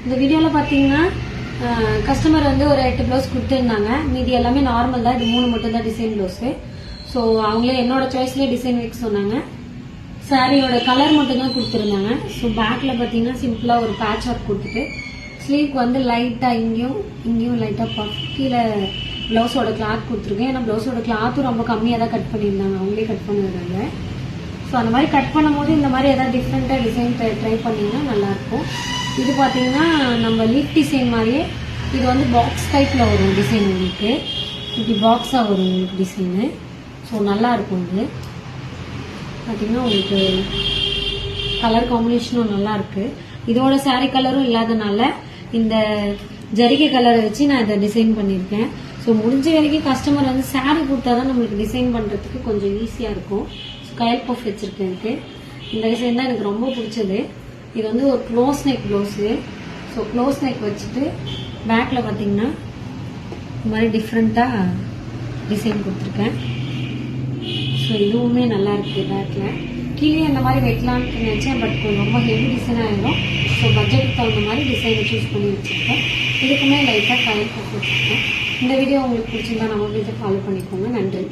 இந்த வீடியோவில் பார்த்தீங்கன்னா கஸ்டமர் வந்து ஒரு 8 ப்ளவுஸ் கொடுத்துருந்தாங்க. மீதி எல்லாமே நார்மல் தான். இது 3 மட்டும் தான் டிசைன் ப்ளவுஸு. ஸோ அவங்களே என்னோட சாய்ஸ்லேயே டிசைன் வைக்க சொன்னாங்க. சாரியோட கலர் மட்டும் தான் கொடுத்துருந்தாங்க. ஸோ பேக்கில் பார்த்தீங்கன்னா சிம்பிளாக ஒரு பேட்ச் ஒர்க் கொடுத்துட்டு ஸ்லீவ்க்கு வந்து லைட்டாக இங்கேயும் லைட்டாக பஃப் கீழே ப்ளவுஸோட கிளாத் கொடுத்துருக்கேன். ஏன்னா ப்ளவுஸோட கிளாத்தும் ரொம்ப கம்மியாக தான் கட் பண்ணியிருந்தாங்க. அவங்களே கட் பண்ணுறதாங்க. ஸோ அந்த மாதிரி கட் பண்ணும்போது இந்த மாதிரி ஏதாவது டிஃப்ரெண்ட்டாக டிசைன் ட்ரை பண்ணிங்கன்னா நல்லாயிருக்கும். இது பார்த்தீங்கன்னா நம்ம லீஃப் டிசைன் மாதிரியே இது வந்து பாக்ஸ் டைப்பில் வரும் டிசைன் உங்களுக்கு. இப்படி பாக்ஸாக வரும் உங்களுக்கு டிசைனு. ஸோ நல்லாயிருக்கும். இது பார்த்தீங்கன்னா உங்களுக்கு கலர் காம்பினேஷனும் நல்லாயிருக்கு. இதோட சாரீ கலரும் இல்லாதனால இந்த ஜரிகை கலரை வச்சு நான் இதை டிசைன் பண்ணியிருக்கேன். ஸோ முடிஞ்ச வரைக்கும் கஸ்டமர் வந்து சாரீ கொடுத்தா தான் நம்மளுக்கு டிசைன் பண்ணுறதுக்கு கொஞ்சம் ஈஸியாக இருக்கும். ஸோ கயல் பஃப் வச்சுருக்கேன். இந்த டிசைன் தான் எனக்கு ரொம்ப பிடிச்சது. இது வந்து ஒரு close neck blouse. So close neck வச்சுட்டு பேக்கில் பார்த்தீங்கன்னா இந்த மாதிரி டிஃப்ரெண்ட்டாக டிசைன் கொடுத்துருக்கேன். ஸோ இதுவுமே நல்லா இருக்குது. பேக்கில் கீழே இந்த மாதிரி வைக்கலான்னு நினச்சேன். பட் ரொம்ப ஹெவி டிசைன் ஆகிடும். ஸோ பட்ஜெட்டுக்கு தகுந்த மாதிரி டிசைனை சூஸ் பண்ணி வச்சுருக்கேன். இதுக்குமே லைட்டாக கயல் பஃப் வச்சுருக்கேன். இந்த வீடியோ உங்களுக்கு பிடிச்சிருந்தா நம்ம வீட்டை ஃபாலோ பண்ணிக்கோங்க. நன்றி.